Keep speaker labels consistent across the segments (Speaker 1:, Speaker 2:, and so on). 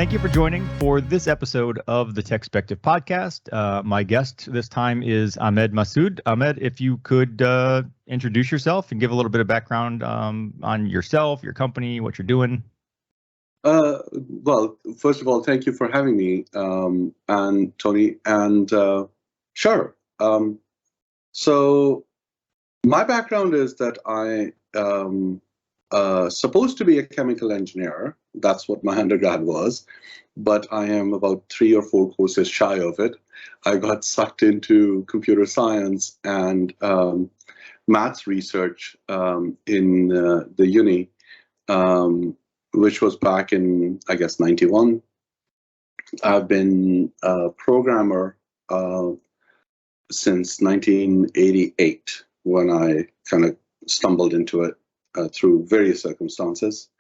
Speaker 1: Thank you for joining for this episode of the TechSpective podcast. My guest this time is Ahmed Masud. Ahmed, if you could introduce yourself and give a little bit of background on yourself, your company, what you're doing.
Speaker 2: Well, first of all, thank you for having me, and Tony. And sure. So my background is that I am supposed to be a chemical engineer. That's what my undergrad was, but I am about 3 or 4 courses shy of it. I got sucked into computer science and maths research in the uni, which was back in, I guess, 91. I've been a programmer since 1988, when I kind of stumbled into it through various circumstances.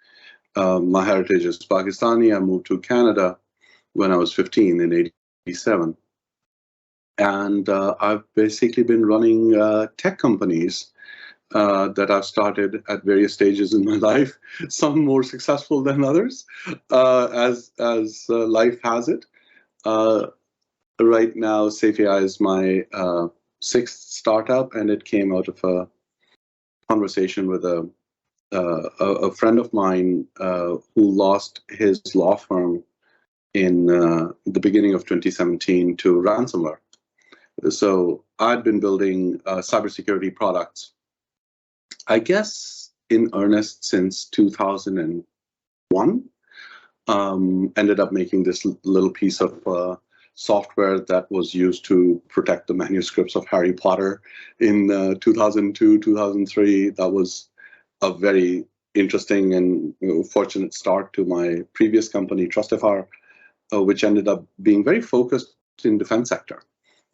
Speaker 2: My heritage is Pakistani. I moved to Canada when I was 15 in 87. And I've basically been running tech companies that I've started at various stages in my life, some more successful than others, as life has it. Right now, sāf.ai is my 6th startup, and it came out of a conversation with a friend of mine who lost his law firm in the beginning of 2017 to ransomware. So I'd been building cybersecurity products, I guess, in earnest since 2001. Ended up making this little piece of software that was used to protect the manuscripts of Harry Potter in 2002, 2003. That was a very interesting and fortunate start to my previous company, Trustify, which ended up being very focused in defense sector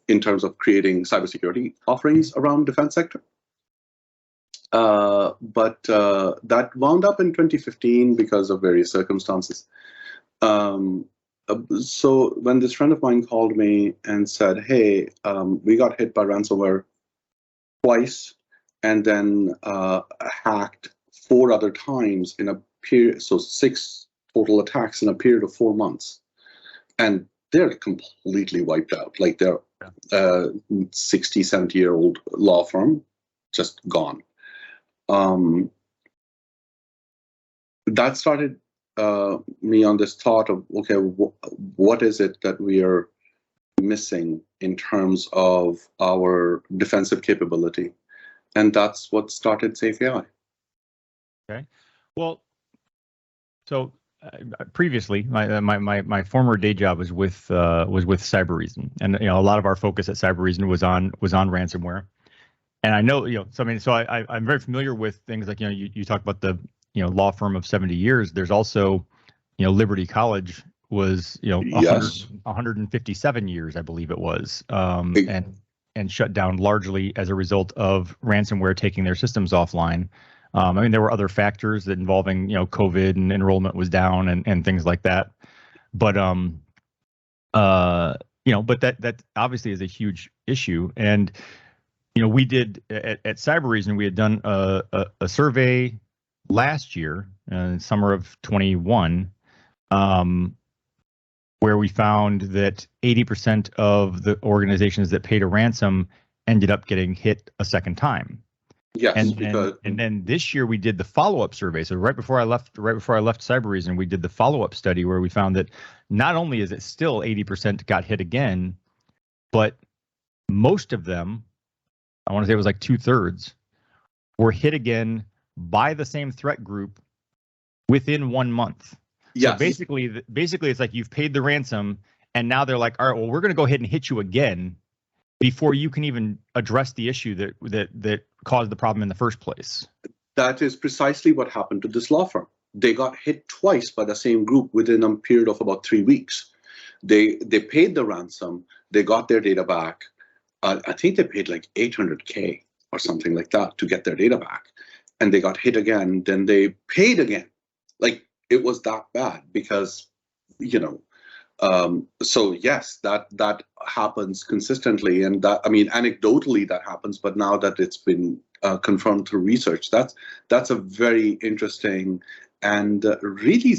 Speaker 2: in terms of creating cybersecurity offerings around defense sector. But that wound up in 2015 because of various circumstances. So when this friend of mine called me and said, hey, we got hit by ransomware twice, and then hacked 4 other times in a period, so 6 total attacks in a period of 4 months. And they're completely wiped out. Like they're 60, 70-year-old law firm, just gone. That started me on this thought of, okay, what is it that we are missing in terms of our defensive capability? And that's what started sāf.ai.
Speaker 1: Okay. Well, so previously, my former day job was with Cybereason, and a lot of our focus at Cybereason was on ransomware. And I know, so I'm very familiar with things like, you talk about the law firm of 70 years. There's also, Liberty College was 157 years, I believe it was, and shut down largely as a result of ransomware taking their systems offline. There were other factors that involving, COVID and enrollment was down and things like that. But, but that obviously is a huge issue. And, we did at Cybereason, we had done a survey last year, summer of 21, where we found that 80% of the organizations that paid a ransom ended up getting hit a second time.
Speaker 2: Yes,
Speaker 1: and then this year we did the follow-up survey. So right before I left Cybereason, we did the follow-up study where we found that not only is it still 80% got hit again, but most of them, I want to say it was like 2/3, were hit again by the same threat group within 1 month.
Speaker 2: Yes.
Speaker 1: So basically, it's like you've paid the ransom, and now they're like, all right, well, we're going to go ahead and hit you again before you can even address the issue that caused the problem in the first place.
Speaker 2: That is precisely what happened to this law firm. They got hit twice by the same group within a period of about 3 weeks. They paid the ransom. They got their data back. I think they paid like $800K or something like that to get their data back. And they got hit again. Then they paid again. Like, it was that bad because, so yes, that happens consistently. And that, anecdotally that happens, but now that it's been confirmed through research, that's a very interesting and really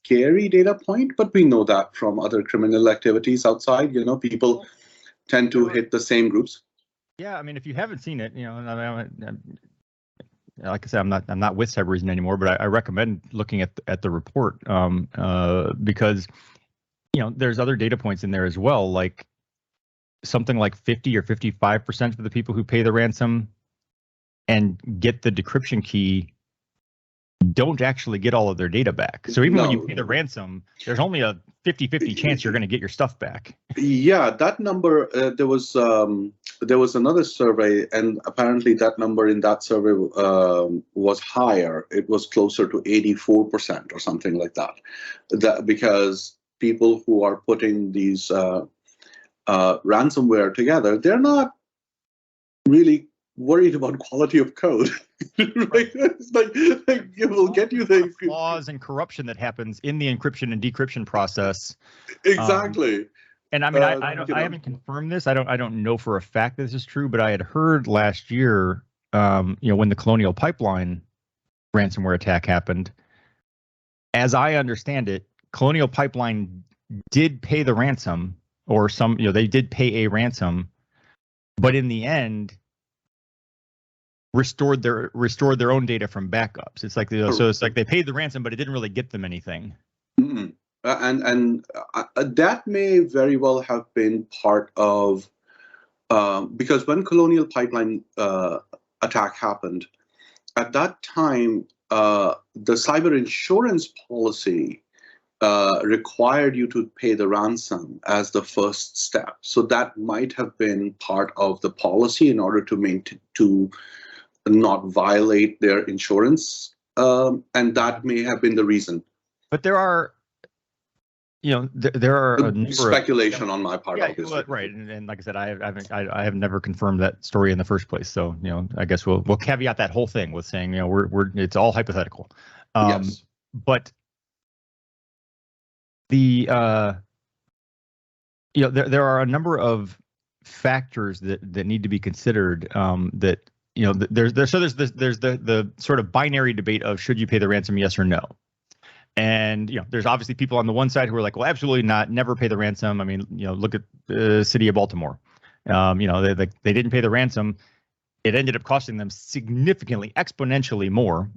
Speaker 2: scary data point, but we know that from other criminal activities outside. People tend to hit the same groups.
Speaker 1: Yeah, I mean, if you haven't seen it, like I said, I'm not with Cyber Reason anymore, but I recommend looking at the report because there's other data points in there as well, like something like 50 or 55% of the people who pay the ransom and get the decryption key don't actually get all of their data back. So even when you pay the ransom, there's only a 50-50 chance you're going to get your stuff back.
Speaker 2: Yeah, that number, there was another survey, and apparently that number in that survey was higher. It was closer to 84% or something like that. Because people who are putting these ransomware together, they're not really worried about quality of code. Right? It's like it will get you the
Speaker 1: flaws and corruption that happens in the encryption and decryption process.
Speaker 2: Exactly.
Speaker 1: And I mean, I haven't confirmed this. I don't know for a fact that this is true, but I had heard last year, when the Colonial Pipeline ransomware attack happened, as I understand it, Colonial Pipeline did pay the ransom, or they did pay a ransom, but in the end, restored their own data from backups. It's like so it's like they paid the ransom, but it didn't really get them anything.
Speaker 2: Mm-hmm. And that may very well have been part of because when Colonial Pipeline attack happened, at that time the cyber insurance policy required you to pay the ransom as the first step. So that might have been part of the policy in order to not violate their insurance, and that may have been the reason.
Speaker 1: But there are, there are a number
Speaker 2: speculation on my part.
Speaker 1: Yeah, right. And like I said, I have never confirmed that story in the first place. So I guess we'll caveat that whole thing with saying it's all hypothetical.
Speaker 2: Yes.
Speaker 1: But there are a number of factors that need to be considered. That there's the sort of binary debate of should you pay the ransom, yes or no. And there's obviously people on the one side who are like, well, absolutely not, never pay the ransom. I mean, look at the city of Baltimore. They didn't pay the ransom. It ended up costing them significantly, exponentially more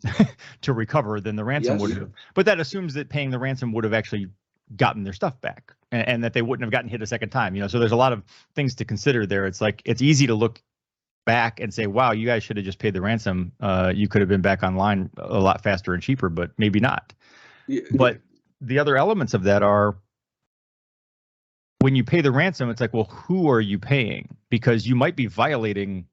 Speaker 1: to recover than the ransom would have. But that assumes that paying the ransom would have actually gotten their stuff back, and that they wouldn't have gotten hit a second time. So there's a lot of things to consider there. It's like it's easy to look back and say, wow, you guys should have just paid the ransom. You could have been back online a lot faster and cheaper, but maybe not. Yeah. But the other elements of that are when you pay the ransom, it's like, well, who are you paying? Because you might be violating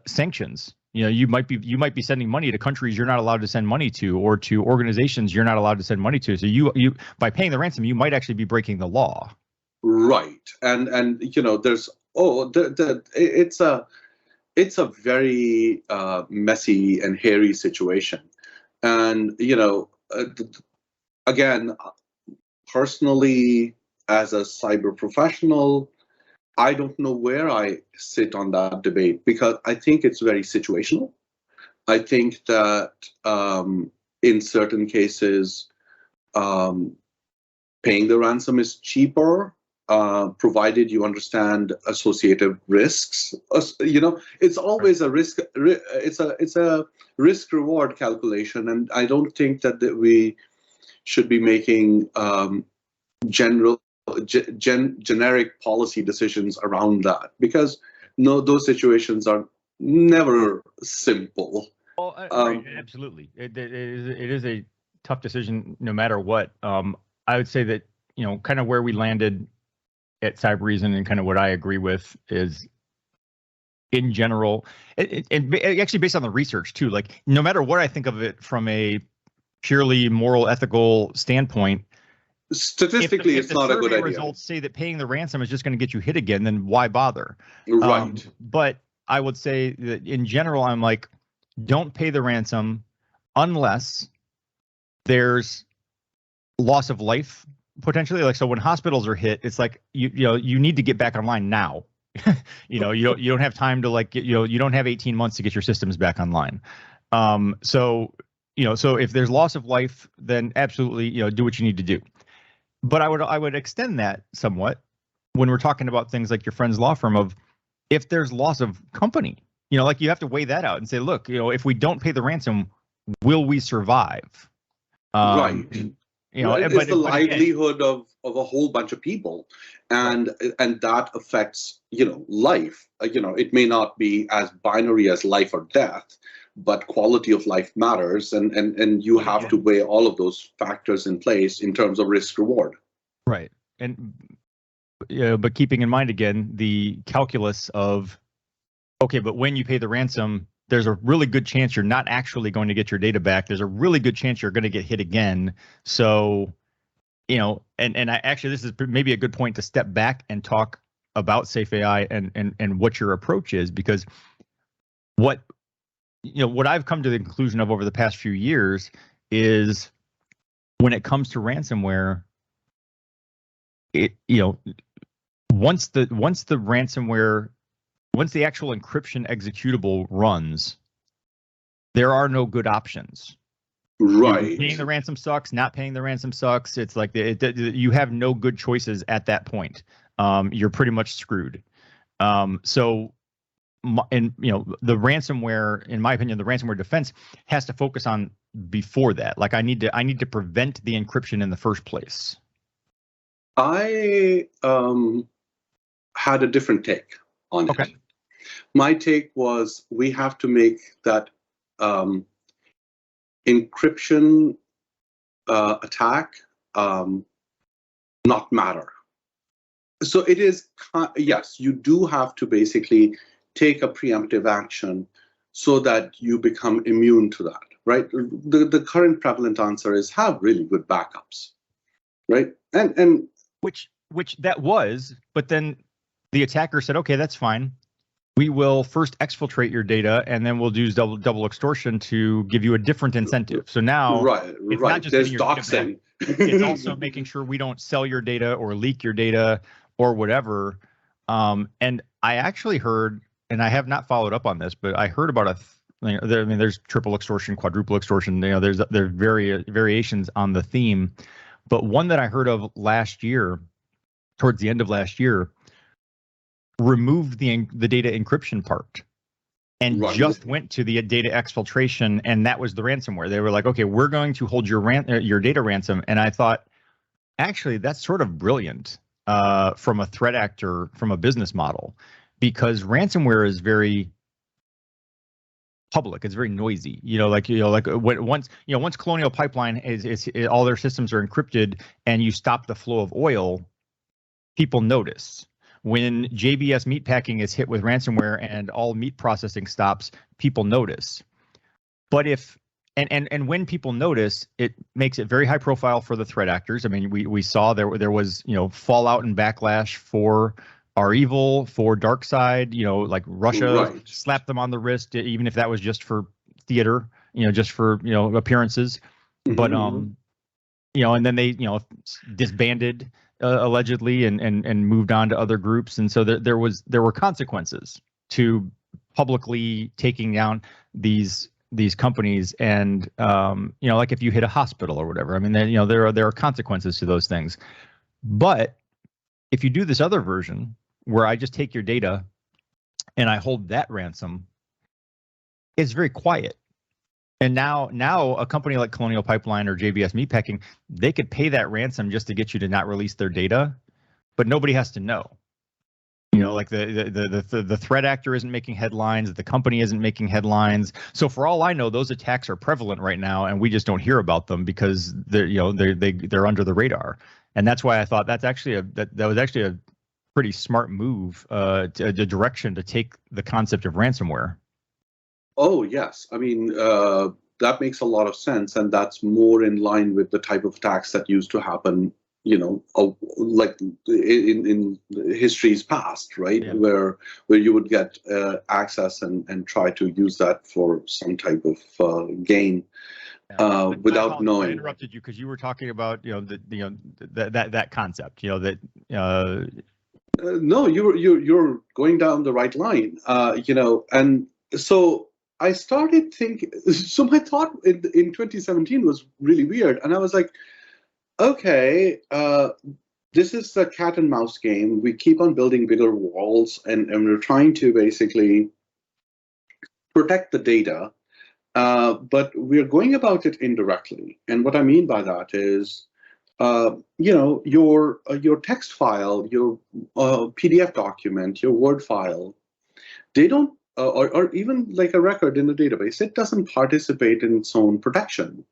Speaker 1: sanctions. You might be sending money to countries you're not allowed to send money to, or to organizations you're not allowed to send money to. So you by paying the ransom, you might actually be breaking the law.
Speaker 2: Right. And there's it's a very messy and hairy situation. And again, personally, as a cyber professional, I don't know where I sit on that debate, because I think it's very situational. I think that in certain cases, paying the ransom is cheaper, provided you understand associated risks. It's always a risk. It's a risk-reward calculation, and I don't think that we should be making generic policy decisions around that, because those situations are never simple.
Speaker 1: Well, right, absolutely, it is a tough decision no matter what. I would say that kind of where we landed at Cyber Reason, and kind of what I agree with is, in general, and actually based on the research too, like no matter what I think of it from a purely moral, ethical standpoint,
Speaker 2: statistically, it's not a good idea.
Speaker 1: Results say that paying the ransom is just going to get you hit again, then why bother?
Speaker 2: Right.
Speaker 1: But I would say that in general, I'm like, don't pay the ransom unless there's loss of life potentially. Like, so when hospitals are hit, it's like you need to get back online now. you don't have time to you don't have 18 months to get your systems back online. So so if there's loss of life, then absolutely, do what you need to do. But I would extend that somewhat when we're talking about things like your friend's law firm of if there's loss of company, like you have to weigh that out and say, look, if we don't pay the ransom, will we survive?
Speaker 2: Right. It's
Speaker 1: But
Speaker 2: the livelihood
Speaker 1: again,
Speaker 2: of a whole bunch of people, and that affects life. It may not be as binary as life or death, but quality of life matters, and you have to weigh all of those factors in place in terms of risk reward.
Speaker 1: Right. And but keeping in mind again the calculus of, okay, but when you pay the ransom, there's a really good chance you're not actually going to get your data back. There's a really good chance you're going to get hit again. So, and I actually, this is maybe a good point to step back and talk about sāf.ai and what your approach is, because what I've come to the conclusion of over the past few years is when it comes to ransomware, once the ransomware, once the actual encryption executable runs, there are no good options.
Speaker 2: Right.
Speaker 1: Paying the ransom sucks. Not paying the ransom sucks. It's like you have no good choices at that point. You're pretty much screwed. So, the ransomware, in my opinion, the ransomware defense has to focus on before that. Like I need to prevent the encryption in the first place.
Speaker 2: I had a different take on it. My take was we have to make that encryption attack not matter. So it is, yes, you do have to basically take a preemptive action so that you become immune to that, right? The current prevalent answer is have really good backups, right? And
Speaker 1: which that was, but then the attacker said, okay, that's fine. We will first exfiltrate your data, and then we'll do double extortion to give you a different incentive. So now, it's not just
Speaker 2: there's
Speaker 1: getting your data back, it's also making sure we don't sell your data or leak your data or whatever. And I actually heard, and I have not followed up on this, but I heard about there's triple extortion, quadruple extortion. There's variations on the theme, but one that I heard of last year, towards the end of last year, removed the data encryption part and just went to the data exfiltration, and that was the ransomware. They were like, okay, we're going to hold your data ransom. And I thought, actually, that's sort of brilliant from a threat actor, from a business model, because ransomware is very public. It's very noisy. Once Colonial Pipeline is all their systems are encrypted and you stop the flow of oil, people notice. When JBS Meatpacking is hit with ransomware and all meat processing stops, people notice. But and when people notice, it makes it very high profile for the threat actors. I mean, we saw there was fallout and backlash for REvil, for DarkSide. Like Russia slapped them on the wrist, even if that was just for theater, just for appearances. Mm-hmm. But and then they disbanded. Allegedly, and moved on to other groups, and so there were consequences to publicly taking down these companies, and like if you hit a hospital or whatever. I mean, there are consequences to those things. But if you do this other version where I just take your data and I hold that ransom, it's very quiet. And now a company like Colonial Pipeline or JBS Meatpacking, they could pay that ransom just to get you to not release their data, but nobody has to know. Like the threat actor isn't making headlines, the company isn't making headlines. So for all I know, those attacks are prevalent right now, and we just don't hear about them because they're under the radar. And that's why I thought that's actually that was actually a pretty smart move, a direction to take the concept of ransomware.
Speaker 2: Oh, yes. I mean, that makes a lot of sense. And that's more in line with the type of attacks that used to happen, like in history's past, right? Yeah. Where you would get access and try to use that for some type of gain. Without knowing.
Speaker 1: I interrupted you because you were talking about that concept. That.
Speaker 2: No, you're going down the right line. And so I started thinking, so my thought in 2017 was really weird. And I was like, okay, this is a cat and mouse game. We keep on building bigger walls, and we're trying to basically protect the data, but we're going about it indirectly. And what I mean by that is, your text file, your PDF document, your Word file, they don't, or even like a record in a database, it doesn't participate in its own protection,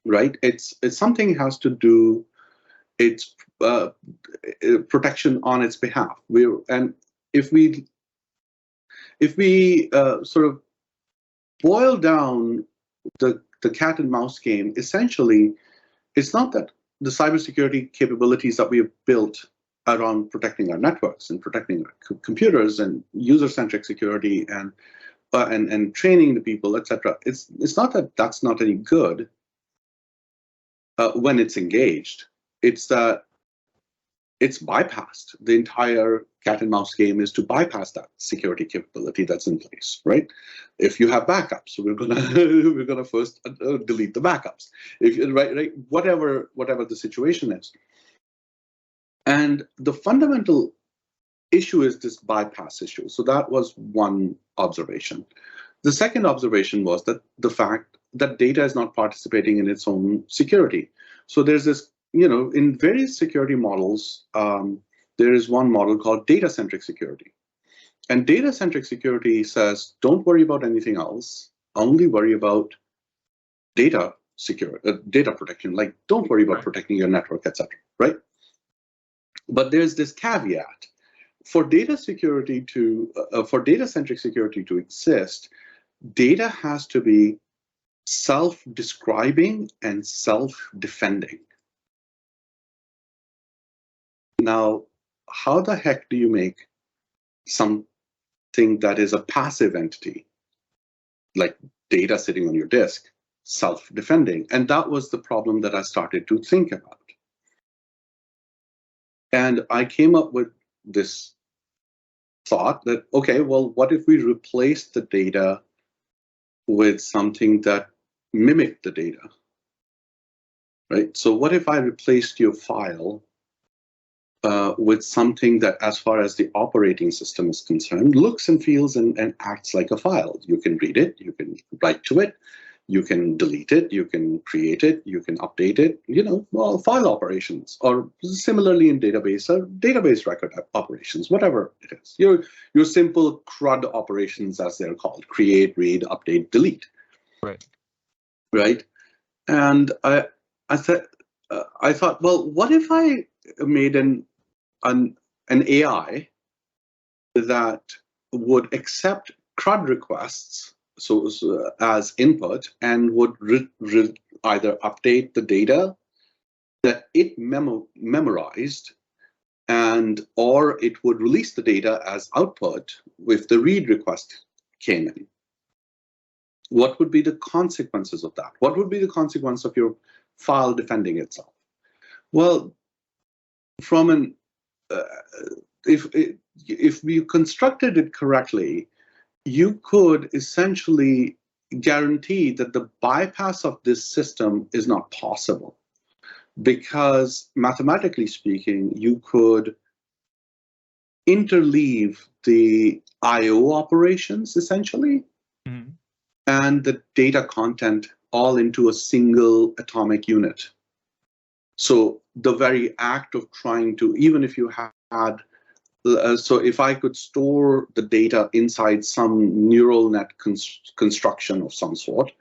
Speaker 2: right? It's something has to do its protection on its behalf. And if we sort of boil down the cat and mouse game, essentially, it's not that the cybersecurity capabilities that we have built around protecting our networks and protecting our computers and user-centric security and training the people, etc. It's not that that's not any good when it's engaged. It's that it's bypassed. The entire cat and mouse game is to bypass that security capability that's in place, right? If you have backups, we're gonna first delete the backups. Right, whatever the situation is. And the fundamental issue is this bypass issue. So that was one observation. The second observation was that the fact that data is not participating in its own security. So there's this, in various security models, there is one model called data-centric security. And data-centric security says, don't worry about anything else, only worry about data protection. Like, don't worry about protecting your network, etc. Right? But there's this caveat. For data-centric security to exist, data has to be self-describing and self-defending. Now, how the heck do you make something that is a passive entity, like data sitting on your disk, self-defending? And that was the problem that I started to think about. And I came up with this thought that, okay, well, what if we replace the data with something that mimicked the data, right? So what if I replaced your file with something that, as far as the operating system is concerned, looks and feels and acts like a file? You can read it, you can write to it, you can delete it, you can create it, you can update it, file operations, or similarly in database record operations, whatever it is. Your simple CRUD operations, as they're called: create, read, update, delete. Right. And I thought, well, what if I made an AI that would accept CRUD requests as input and would either update the data that it memorized, or it would release the data as output if the read request came in? What would be the consequences of that? What would be the consequence of your file defending itself? Well, if we constructed it correctly, you could essentially guarantee that the bypass of this system is not possible, because mathematically speaking, you could interleave the I/O operations essentially, and the data content all into a single atomic unit. So the very act of trying to, even if you had, so if I could store the data inside some neural net construction of some sort,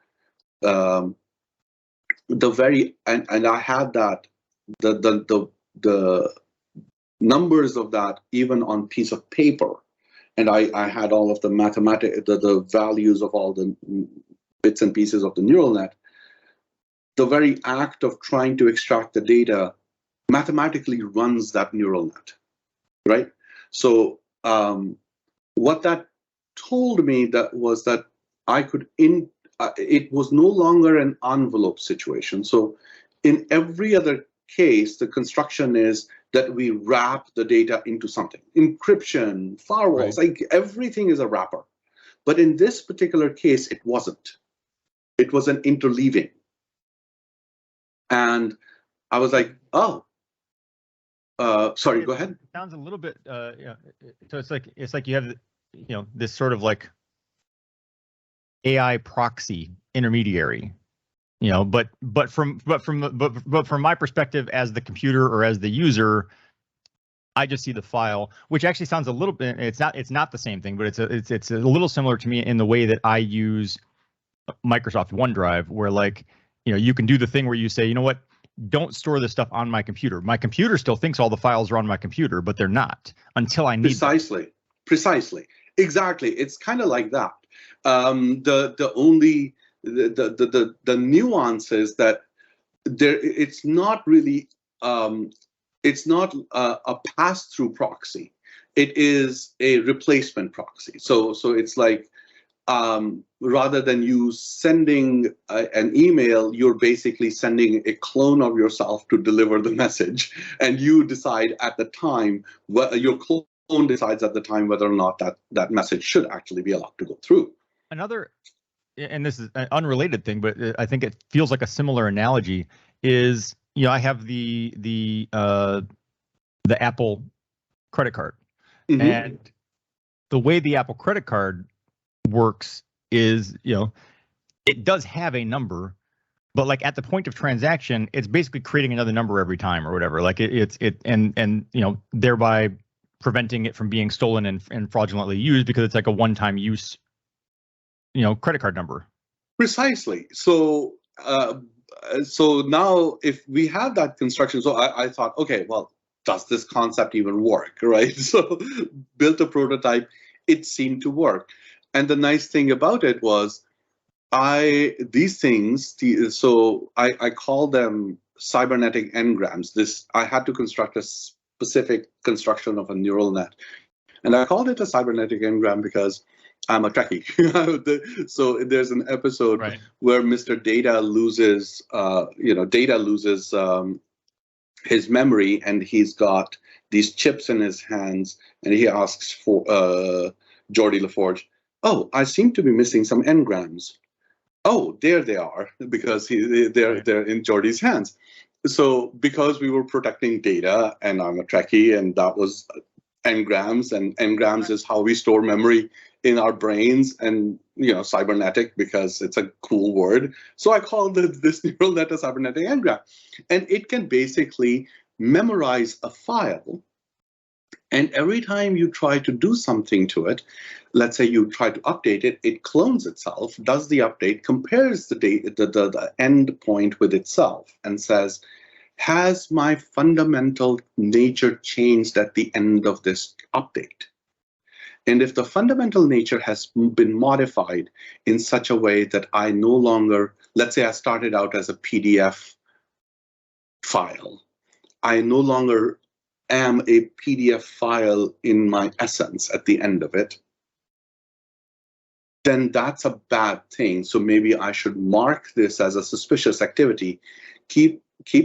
Speaker 2: and I had that, the numbers of that even on piece of paper, and I had all of the the values of all the bits and pieces of the neural net. The very act of trying to extract the data mathematically runs that neural net, right? So what that told me was that I could it was no longer an envelope situation. So in every other case, the construction is that we wrap the data into something. Encryption, firewalls, like everything is a wrapper. But in this particular case, it wasn't. It was an interleaving. And I was like, oh, sorry, go ahead.
Speaker 1: It sounds a little bit, so it's like you have, this sort of like AI proxy intermediary, but from my perspective as the computer or as the user, I just see the file, which actually sounds a little bit, it's not the same thing, but it's a little similar to me in the way that I use Microsoft OneDrive, where like, you can do the thing where you say, you know what, don't store this stuff on my computer. My computer still thinks all the files are on my computer, but they're not until I need them.
Speaker 2: Precisely. Exactly. It's kind of like that. The nuance is that it's not really it's not a pass-through proxy. It is a replacement proxy. So it's like, rather than you sending an email, you're basically sending a clone of yourself to deliver the message, and you decide at the time, your clone decides at the time whether or not that message should actually be allowed to go through.
Speaker 1: Another, and this is an unrelated thing, but I think it feels like a similar analogy, is, I have the Apple credit card,
Speaker 2: Mm-hmm.
Speaker 1: and the way the Apple credit card works is, it does have a number, but like at the point of transaction, it's basically creating another number every time or whatever. Like and thereby preventing it from being stolen and fraudulently used, because it's like a one-time use, credit card number.
Speaker 2: Precisely. So now if we have that construction, so I thought, okay, well, does this concept even work, right? So built a prototype, it seemed to work. And the nice thing about it was, I call them cybernetic engrams. I had to construct a specific construction of a neural net, and I called it a cybernetic engram because I'm a Trekkie. So there's an episode where Mr. Data loses, his memory, and he's got these chips in his hands, and he asks for Geordie LaForge, oh, I seem to be missing some engrams. Oh, there they are, because they're in Geordie's hands. So because we were protecting data, and I'm a Trekkie, and that was engrams, and engrams is how we store memory in our brains, and cybernetic because it's a cool word. So I called this neural net a cybernetic engram, and it can basically memorize a file. And every time you try to do something to it, let's say you try to update it, it clones itself, does the update, compares the end point with itself, and says, has my fundamental nature changed at the end of this update? And if the fundamental nature has been modified in such a way that I no longer, let's say I started out as a PDF file, I no longer am a PDF file in my essence at the end of it, then that's a bad thing. So maybe I should mark this as a suspicious activity, keep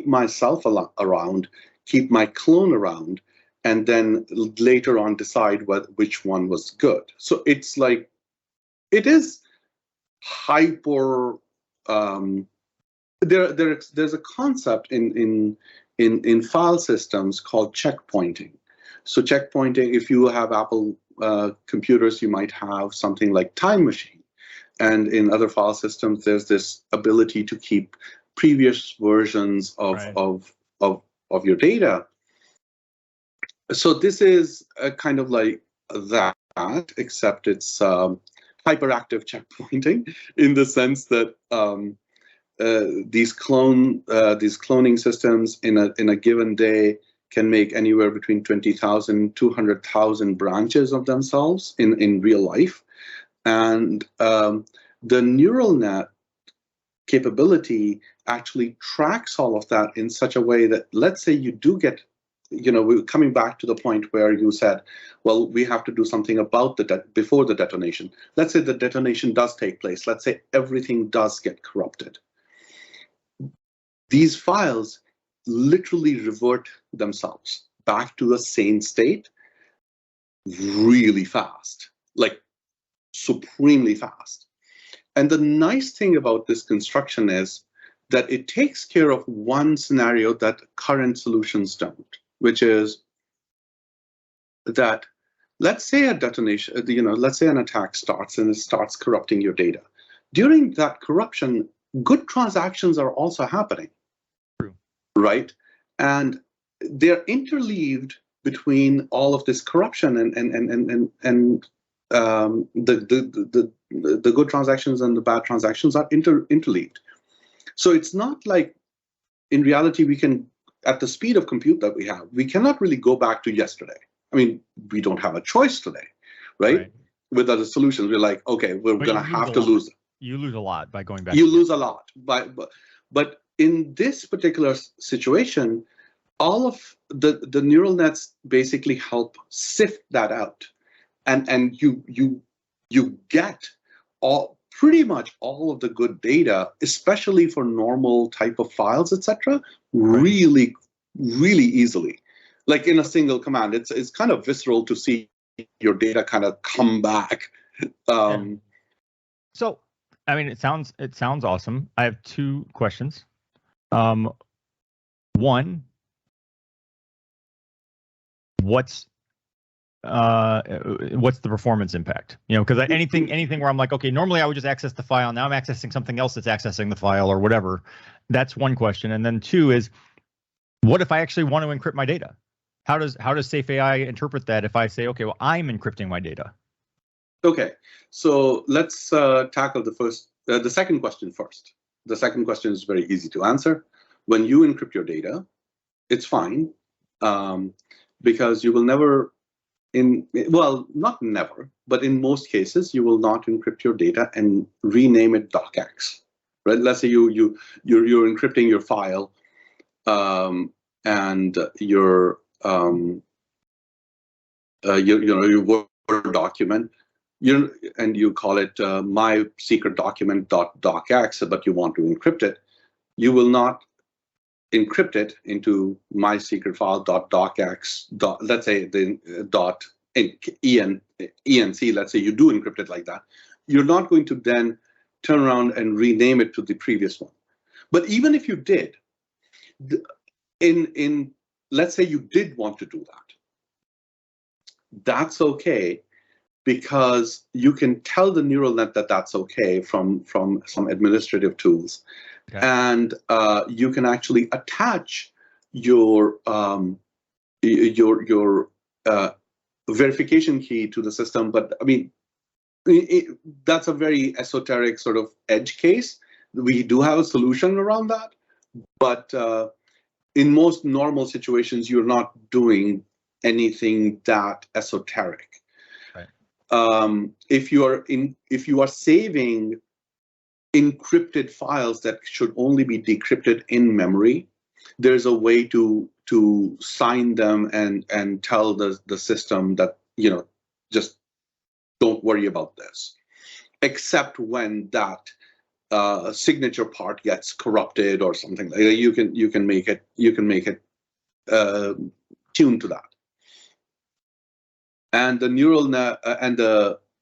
Speaker 2: myself around, keep my clone around, and then later on decide which one was good. So it's like, it is hyper. There's a concept in file systems called checkpointing. So checkpointing, if you have Apple computers, you might have something like Time Machine. And in other file systems, there's this ability to keep previous versions of your data. So this is kind of like that, except it's hyperactive checkpointing, in the sense that these cloning systems in a given day can make anywhere between 20,000, 200,000 branches of themselves in real life. And the neural net capability actually tracks all of that in such a way that, let's say you do get, we're coming back to the point where you said, well, we have to do something about before the detonation. Let's say the detonation does take place. Let's say everything does get corrupted. These files literally revert themselves back to a sane state really fast, like supremely fast. And the nice thing about this construction is that it takes care of one scenario that current solutions don't, which is that let's say a detonation, let's say an attack starts and it starts corrupting your data. During that corruption, good transactions are also happening,
Speaker 1: True.
Speaker 2: right? And they're interleaved between all of this corruption and the good transactions and the bad transactions are interleaved. So it's not like, in reality, we can, at the speed of compute that we have, we cannot really go back to yesterday. I mean, we don't have a choice today, right? With other solutions, we're like, okay, we're going to have to lose.
Speaker 1: You lose a lot by going back.
Speaker 2: You lose a lot. But in this particular situation, all of the neural nets basically help sift that out. And you get pretty much all of the good data, especially for normal type of files, etc., really, really easily. Like in a single command, it's kind of visceral to see your data kind of come back.
Speaker 1: So, I mean, it sounds awesome. I have two questions. One, what's the performance impact? Because anything where I'm like, okay, normally I would just access the file. Now I'm accessing something else that's accessing the file or whatever. That's one question. And then two is, what if I actually want to encrypt my data? How does sāf.ai interpret that if I say, okay, well, I'm encrypting my data?
Speaker 2: Okay, so let's tackle the second question first. The second question is very easy to answer. When you encrypt your data, it's fine, because you will never, not never, but in most cases, you will not encrypt your data and rename it docx, right? Let's say you're encrypting your file, and your Word document, and you call it my secret document.docx, but you want to encrypt it. You will not encrypt it into my secret file.docx. Let's say the enc. Let's say you do encrypt it like that. You're not going to then turn around and rename it to the previous one. But even if you did, let's say you did want to do that, that's okay, because you can tell the neural net that that's okay from some administrative tools. Okay. And you can actually attach your verification key to the system. But I mean, that's a very esoteric sort of edge case. We do have a solution around that, but in most normal situations, you're not doing anything that esoteric. Right. If you are saving encrypted files that should only be decrypted in memory, there's a way to sign them and tell the system that, just don't worry about this, except when that signature part gets corrupted or something like that. You can make it tuned to that. And the neural net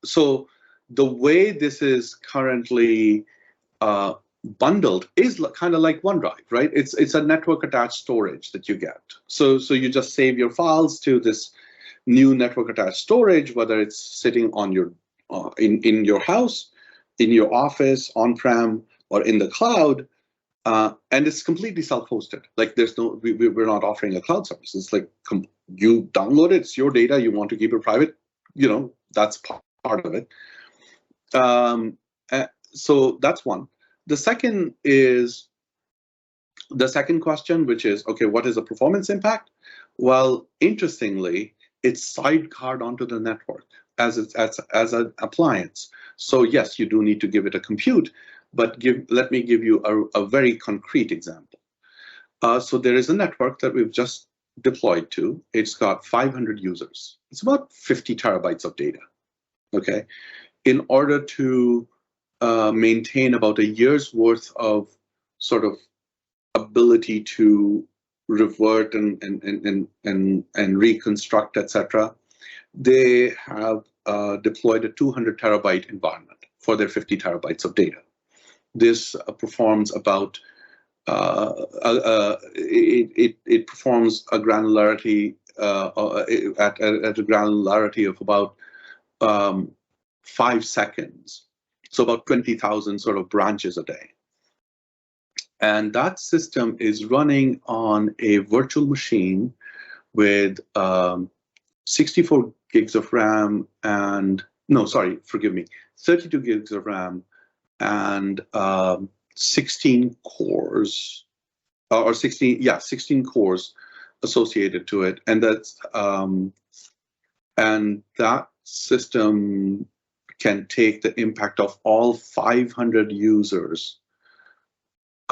Speaker 2: so the way this is currently bundled is kind of like OneDrive, right? It's a network attached storage that you get. So you just save your files to this new network attached storage, whether it's sitting on your in your house, in your office, on-prem, or in the cloud, and it's completely self-hosted. Like we're not offering a cloud service. It's like you download it, it's your data. You want to keep it private, that's part of it. So that's one. The second question, which is, okay, what is the performance impact? Well, interestingly, it's sidecarred onto the network as an appliance. So yes, you do need to give it a compute, but let me give you a very concrete example. So there is a network that we've just deployed to. It's got 500 users. It's about 50 terabytes of data. Okay, in order to maintain about a year's worth of sort of ability to revert and reconstruct, etc., they have deployed a 200 terabyte environment for their 50 terabytes of data. This performs about it performs a granularity at a granularity of about 5 seconds, so about 20,000 sort of branches a day. And that system is running on a virtual machine with 64 gigs of RAM and, no, sorry, forgive me, 32 gigs of RAM and 16 cores, or 16 cores associated to it. And that system can take the impact of all 500 users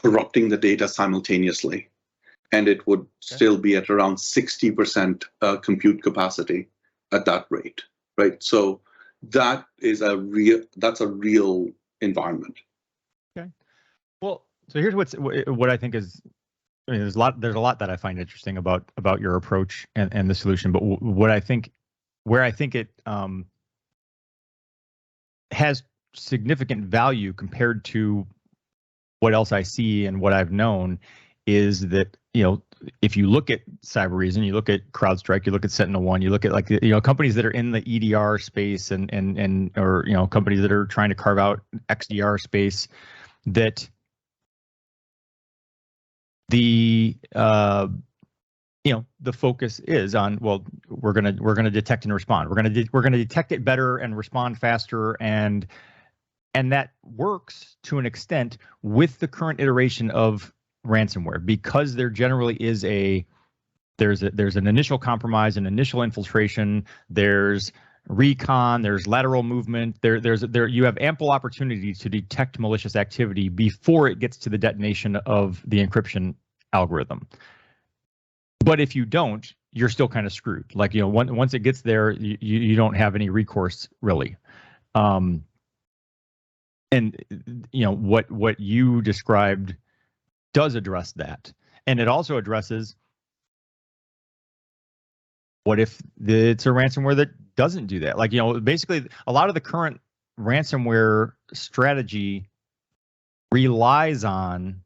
Speaker 2: corrupting the data simultaneously, and it would still be at around 60% compute capacity at that rate, right? So that's a real environment.
Speaker 1: Okay. Well, so here's what I think is, I mean, there's a lot that I find interesting about your approach and the solution, but where I think it has significant value compared to what else I see and what I've known is that, if you look at Cybereason, you look at CrowdStrike, you look at SentinelOne, you look at companies that are in the EDR space and companies that are trying to carve out XDR space, that the focus is on, well, we're gonna detect and respond. We're gonna detect it better and respond faster, and that works to an extent with the current iteration of ransomware, because there generally is there's an initial compromise, an initial infiltration, there's recon, there's lateral movement, you have ample opportunity to detect malicious activity before it gets to the detonation of the encryption algorithm. But if you don't, you're still kind of screwed. Like, once it gets there, you don't have any recourse really. And what you described does address that, and it also addresses what if it's a ransomware that doesn't do that. Like, basically a lot of the current ransomware strategy relies on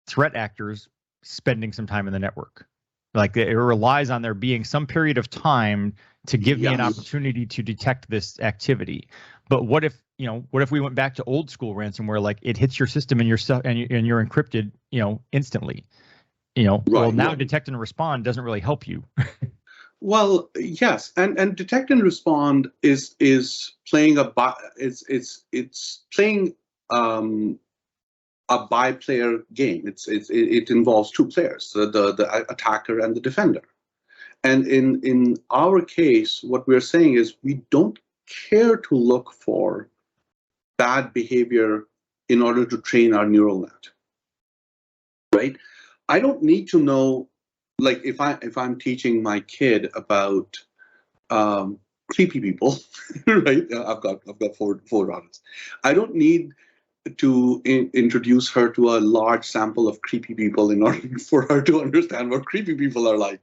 Speaker 1: threat actors spending some time in the network. Like, it relies on there being some period of time to give me an opportunity to detect this activity. But what if we went back to old school ransomware, like it hits your system and you're encrypted, instantly. Well, now detect and respond doesn't really help you.
Speaker 2: Well, yes, and detect and respond is playing it's playing a by-player game. It involves two players, the attacker and the defender. And in our case, what we're saying is we don't care to look for bad behavior in order to train our neural net, right? I don't need to know, like, if I'm teaching my kid about creepy people, right? I've got four daughters. I don't need to introduce her to a large sample of creepy people in order for her to understand what creepy people are like.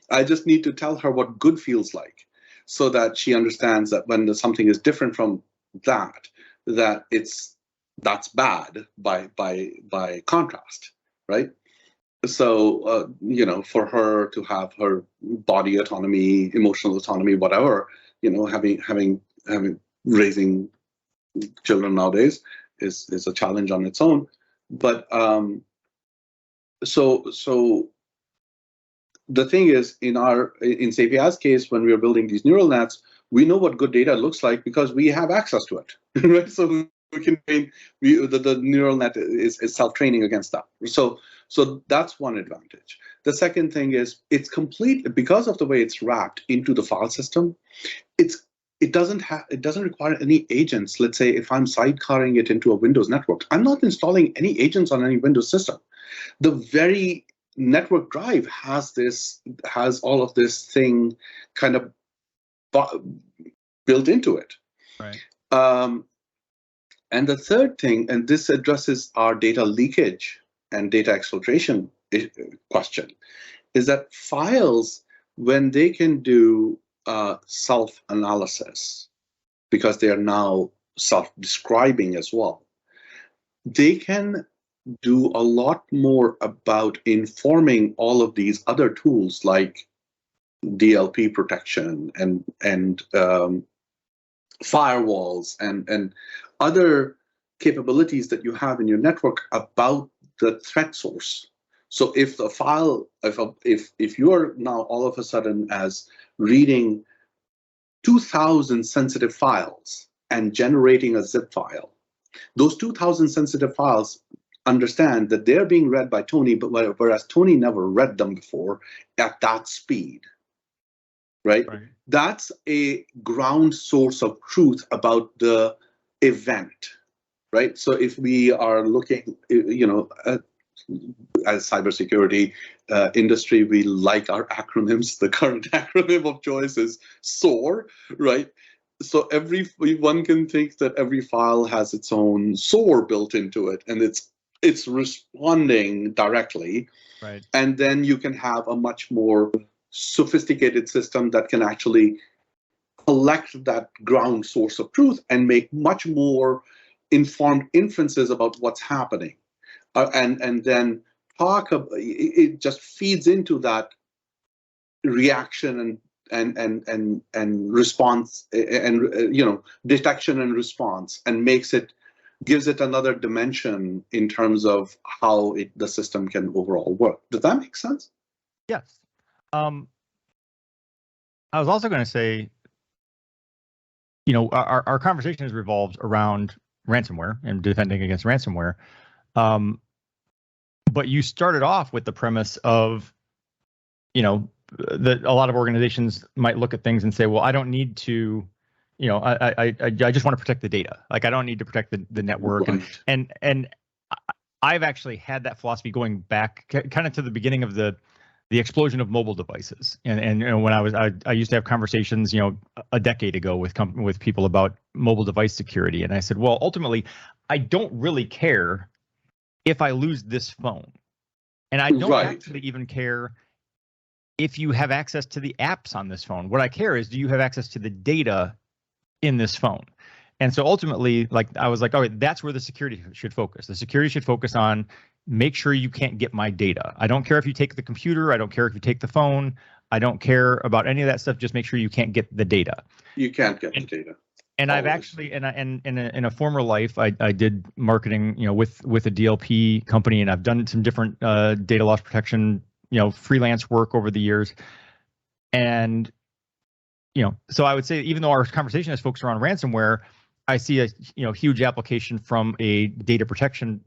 Speaker 2: I just need to tell her what good feels like, so that she understands that when something is different from that that's bad by contrast, right? So for her to have her body autonomy, emotional autonomy, whatever, having raising children nowadays is a challenge on its own. But so the thing is, in sāf.ai's case, when we are building these neural nets, we know what good data looks like because we have access to it, right? So we can train. The neural net is self-training against that. So that's one advantage. The second thing is, it's complete because of the way it's wrapped into the file system. It doesn't require any agents. Let's say if I'm sidecarring it into a Windows network, I'm not installing any agents on any Windows system. The very network drive has all of this thing kind of built into it.
Speaker 1: Right.
Speaker 2: And the third thing, and this addresses our data leakage and data exfiltration question, is that files, when they can do self-analysis, because they are now self-describing as well, they can do a lot more about informing all of these other tools like DLP protection and firewalls and other capabilities that you have in your network about the threat source. So if the file, if you are now all of a sudden as reading 2,000 sensitive files and generating a zip file, those 2,000 sensitive files understand that they're being read by Tony, but whereas Tony never read them before at that speed, right? That's a ground source of truth about the event, right? So if we are looking, as cybersecurity industry, we like our acronyms. The current acronym of choice is SOAR, right? So one can think that every file has its own SOAR built into it, and it's responding directly.
Speaker 1: Right.
Speaker 2: And then you can have a much more sophisticated system that can actually collect that ground source of truth and make much more informed inferences about what's happening. And then it just feeds into that reaction and response and detection and response, and gives it another dimension in terms of how the system can overall work. Does that make sense?
Speaker 1: Yes. I was also going to say, our conversation has revolved around ransomware and defending against ransomware. But you started off with the premise of, that a lot of organizations might look at things and say, well, I don't need to, I just want to protect the data. Like, I don't need to protect the network.
Speaker 2: Right.
Speaker 1: And I've actually had that philosophy going back kind of to the beginning of the explosion of mobile devices. And when I used to have conversations, a decade ago with people about mobile device security. And I said, well, ultimately, I don't really care if I lose this phone. And I don't actually even care if you have access to the apps on this phone. What I care is, do you have access to the data in this phone? And so ultimately, I was like, all right, that's where the security should focus. The security should focus on make sure you can't get my data. I don't care if you take the computer. I don't care if you take the phone. I don't care about any of that stuff. Just make sure you can't get the data.
Speaker 2: You can't get the data.
Speaker 1: And I've actually, in a former life, I did marketing, with a DLP company, and I've done some different data loss protection, freelance work over the years. And, so I would say, even though our conversation is focused around ransomware, I see a huge application from a data protection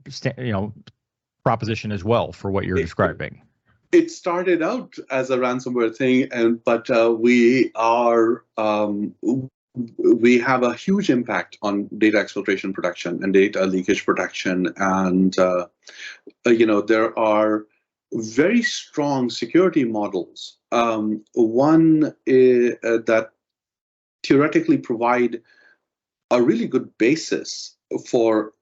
Speaker 1: proposition as well for what you're describing.
Speaker 2: It started out as a ransomware thing, but we have a huge impact on data exfiltration protection and data leakage protection, and there are very strong security models. One that theoretically provide a really good basis for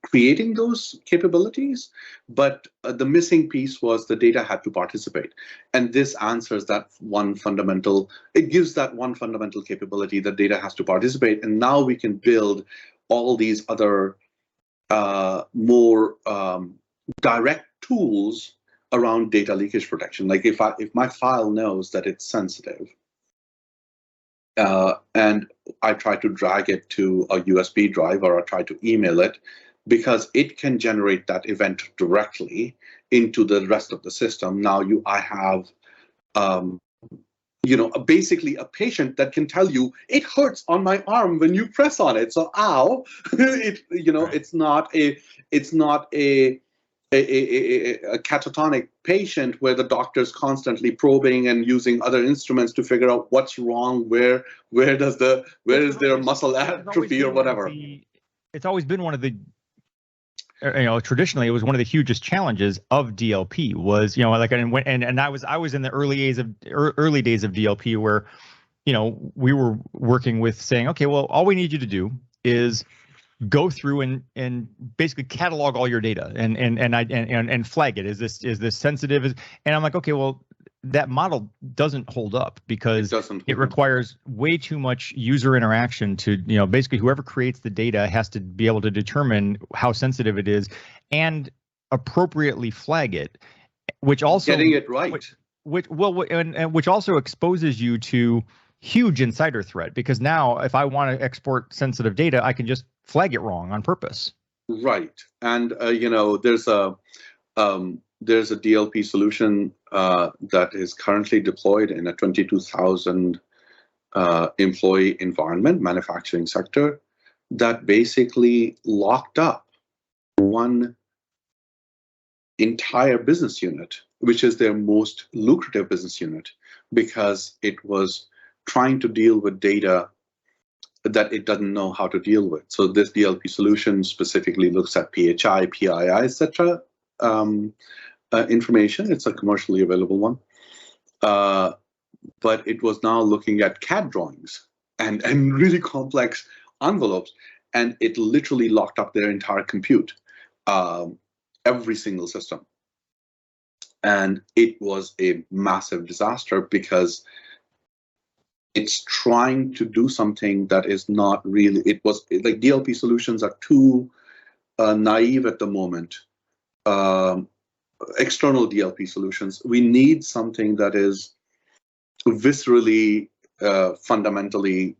Speaker 2: creating those capabilities, but the missing piece was the data had to participate. And this answers that one fundamental, it gives that one fundamental capability that data has to participate. And now we can build all these other more direct tools around data leakage protection. Like if my file knows that it's sensitive, and I try to drag it to a USB drive, or I try to email it, because it can generate that event directly into the rest of the system. Now I have, basically a patient that can tell you it hurts on my arm when you press on it. So, ow! It's not a catatonic patient where the doctor's constantly probing and using other instruments to figure out what's wrong, where is their muscle atrophy or whatever.
Speaker 1: It's always been one of the, traditionally it was one of the hugest challenges of DLP was, and I was in the early days of DLP where, we were working with saying, okay, well, all we need you to do is go through and basically catalog all your data and flag it. Is this sensitive? And I'm like, okay, well, that model doesn't hold up because it requires way too much user interaction to, basically whoever creates the data has to be able to determine how sensitive it is and appropriately flag it, which also
Speaker 2: getting it right.
Speaker 1: Which also exposes you to huge insider threat, because now if I want to export sensitive data, I can just flag it wrong on purpose.
Speaker 2: Right, and there's a DLP solution that is currently deployed in a 22,000 employee environment, manufacturing sector, that basically locked up one entire business unit, which is their most lucrative business unit, because it was trying to deal with data that it doesn't know how to deal with. So this DLP solution specifically looks at PHI, PII, etc. Information. It's a commercially available one, but it was now looking at CAD drawings and really complex envelopes, and it literally locked up their entire compute, every single system, and it was a massive disaster because it's trying to do something that is not really. It was like DLP solutions are too naive at the moment. External DLP solutions, we need something that is viscerally, fundamentally,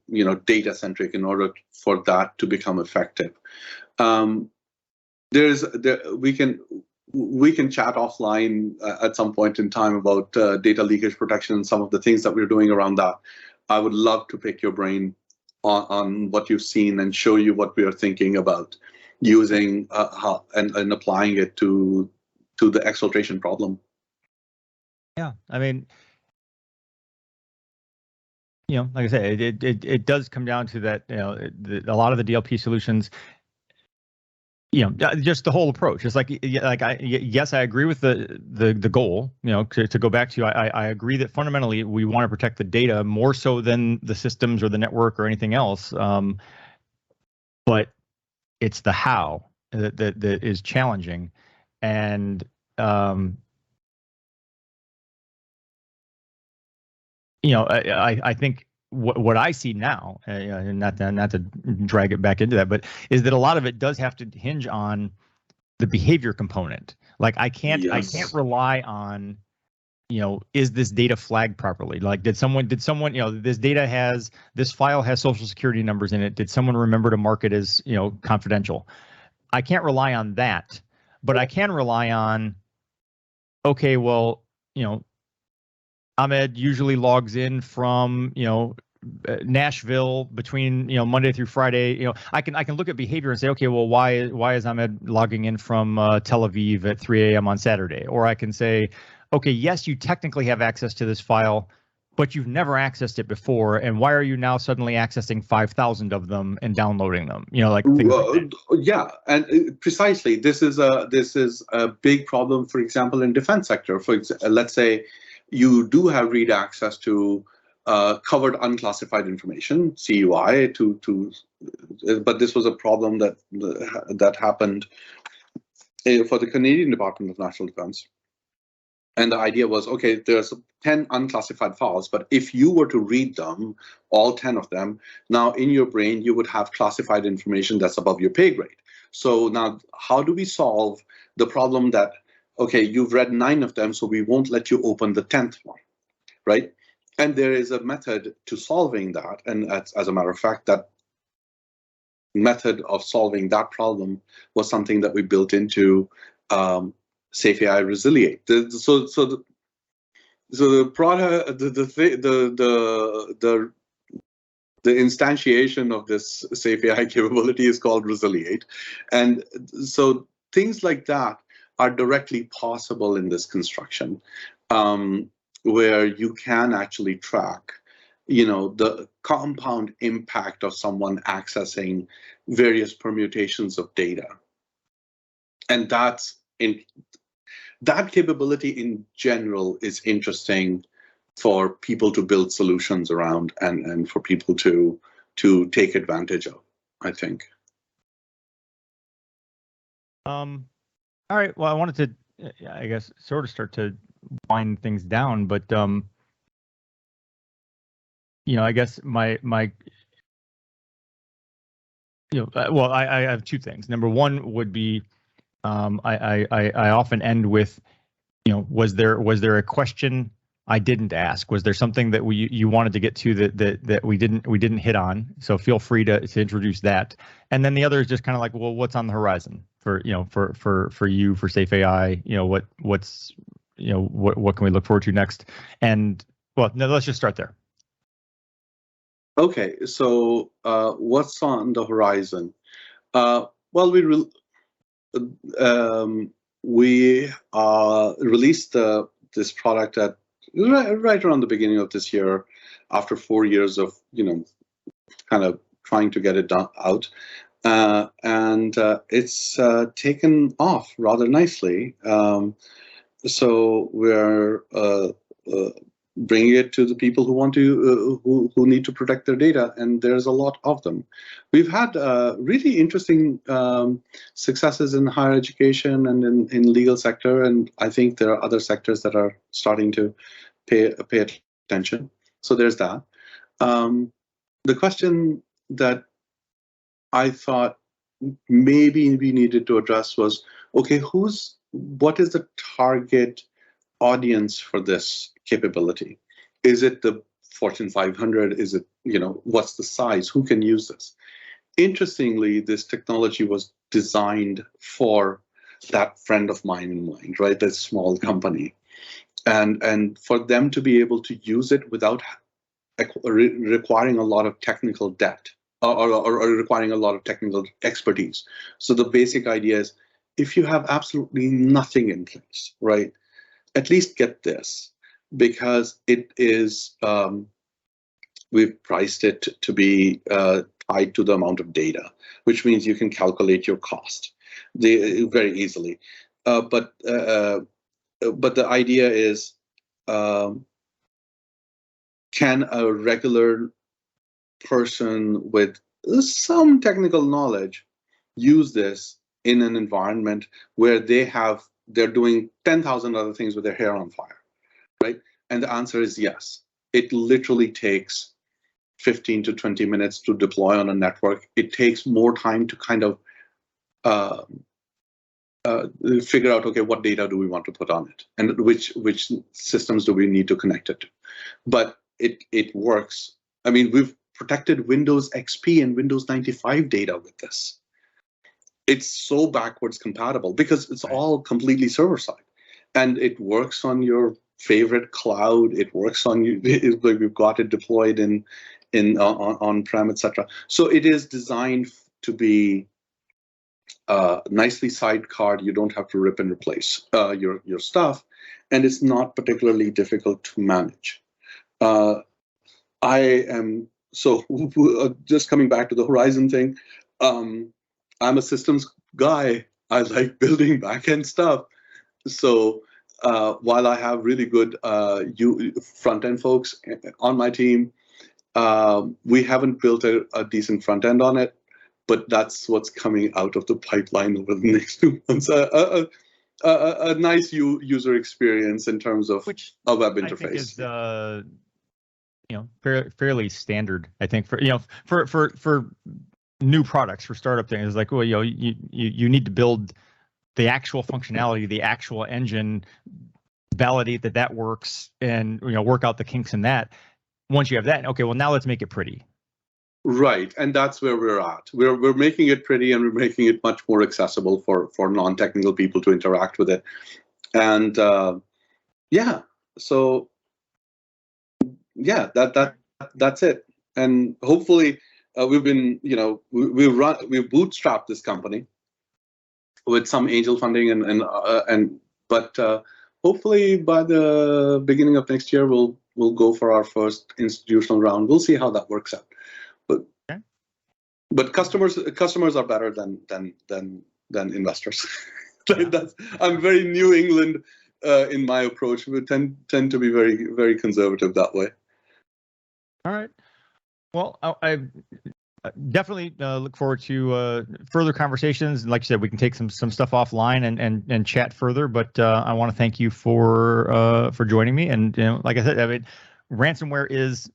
Speaker 2: data centric in order for that to become effective. We can chat offline at some point in time about data leakage protection and some of the things that we're doing around that. I would love to pick your brain on what you've seen and show you what we are thinking about using and applying it to the exfiltration problem.
Speaker 1: Yeah, I mean, like I said, it does come down to that. A lot of the DLP solutions, just the whole approach. It's yes, I agree with the goal. To go back to, I agree that fundamentally we want to protect the data more so than the systems or the network or anything else. But it's the how that is challenging, and I think what I see now, and not to drag it back into that, but is that a lot of it does have to hinge on the behavior component. Like I can't rely on, is this data flagged properly? Like did someone, this file has social security numbers in it. Did someone remember to mark it as, confidential? I can't rely on that, but I can rely on, okay, well, Ahmed usually logs in from, Nashville between, Monday through Friday. I can look at behavior and say, okay, well, why is Ahmed logging in from Tel Aviv at 3 a.m. on Saturday? Or I can say, okay, yes, you technically have access to this file, but you've never accessed it before, and why are you now suddenly accessing 5,000 of them and downloading them? Like things like that.
Speaker 2: Yeah, and precisely, this is a big problem. For example, in defense sector, let's say you do have read access to covered unclassified information, CUI, but this was a problem that happened for the Canadian Department of National Defense. And the idea was, okay, there's 10 unclassified files, but if you were to read them, all 10 of them, now in your brain, you would have classified information that's above your pay grade. So now, how do we solve the problem that, okay, you've read 9 of them, so we won't let you open the 10th one, right? And there is a method to solving that. And as a matter of fact, that method of solving that problem was something that we built into sāf.ai Resiliate. So the product, the instantiation of this sāf.ai capability is called Resiliate, and so things like that are directly possible in this construction, where you can actually track, the compound impact of someone accessing various permutations of data, and that capability in general is interesting for people to build solutions around and for people to take advantage of, I think.
Speaker 1: All right. Well, I wanted to, I guess, sort of start to wind things down, but I guess my well, I have two things. Number one would be, I often end with, was there a question I didn't ask? Was there something that you wanted to get to that we didn't hit on? So feel free to introduce that. And then the other is just kind of like, well, what's on the horizon for you, for sāf.ai? What can we look forward to next? And well, no, let's just start there.
Speaker 2: Okay, so what's on the horizon? Well, we released this product at right around the beginning of this year, after 4 years of kind of trying to get it out, and it's taken off rather nicely. So we're bringing it to the people who want to who need to protect their data, and there's a lot of them. We've had really interesting successes in higher education and in legal sector, and I think there are other sectors that are starting to pay attention. So there's that. The question that I thought maybe we needed to address was, okay, what is the target audience for this capability? Is it the Fortune 500? Is it, what's the size? Who can use this? Interestingly, this technology was designed for that friend of mine in mind, right? That small company. And for them to be able to use it without requiring a lot of technical debt or requiring a lot of technical expertise. So the basic idea is, if you have absolutely nothing in place, right, at least get this, because it is, we've priced it to be tied to the amount of data, which means you can calculate your cost very easily. But the idea is, can a regular person with some technical knowledge use this in an environment where they're doing 10,000 other things with their hair on fire, right? And the answer is yes. It literally takes 15 to 20 minutes to deploy on a network. It takes more time to kind of figure out, okay, what data do we want to put on it, and which systems do we need to connect it to? But it works. I mean, we've protected Windows XP and Windows 95 data with this. It's so backwards compatible because it's all completely server side, and it works on your favorite cloud. It works on you. We've got it deployed in on-prem, etc. So it is designed to be nicely sidecarred. You don't have to rip and replace your stuff, and it's not particularly difficult to manage. I am so just coming back to the Horizon thing. I'm a systems guy. I like building backend stuff. So while I have really good front end folks on my team, we haven't built a decent front end on it. But that's what's coming out of the pipeline over the next 2 months. A nice user experience in terms of a web interface.
Speaker 1: I think is fairly standard. I think for new products, for startup things, it's like, well, you need to build the actual functionality, the actual engine, validate that works, and work out the kinks in that. Once you have that, okay, well, now let's make it pretty.
Speaker 2: Right, and that's where we're at. We're making it pretty, and we're making it much more accessible for non-technical people to interact with it. And yeah, so yeah, that's it. And hopefully, we've been we've bootstrapped this company with some angel funding but hopefully by the beginning of next year we'll go for our first institutional round. We'll see how that works out. But customers are better than investors. I'm very New England in my approach. We tend to be very, very conservative that way.
Speaker 1: All right. Well, I Definitely look forward to further conversations. And like you said, we can take some stuff offline and chat further. But I want to thank you for joining me. And like I said, I mean, ransomware is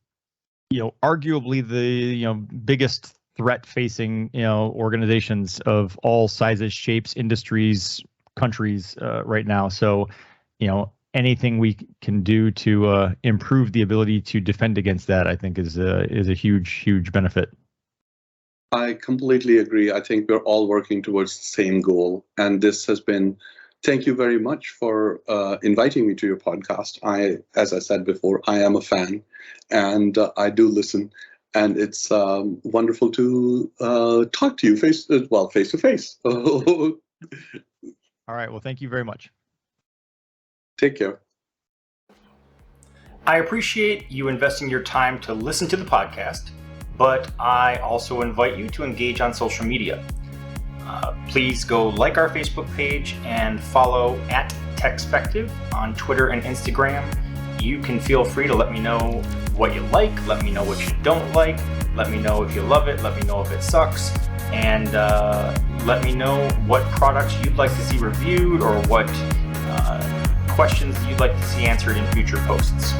Speaker 1: arguably the biggest threat facing organizations of all sizes, shapes, industries, countries right now. So anything we can do to improve the ability to defend against that, I think is a huge benefit.
Speaker 2: I completely agree. I think we're all working towards the same goal. And this has been, thank you very much for inviting me to your podcast. As I said before, I am a fan and I do listen. And it's wonderful to talk to you face to face.
Speaker 1: All right. Well, thank you very much.
Speaker 2: Take care.
Speaker 3: I appreciate you investing your time to listen to the podcast, but I also invite you to engage on social media. Please go like our Facebook page and follow at TechSpective on Twitter and Instagram. You can feel free to let me know what you like, let me know what you don't like, let me know if you love it, let me know if it sucks, and let me know what products you'd like to see reviewed or what questions you'd like to see answered in future posts.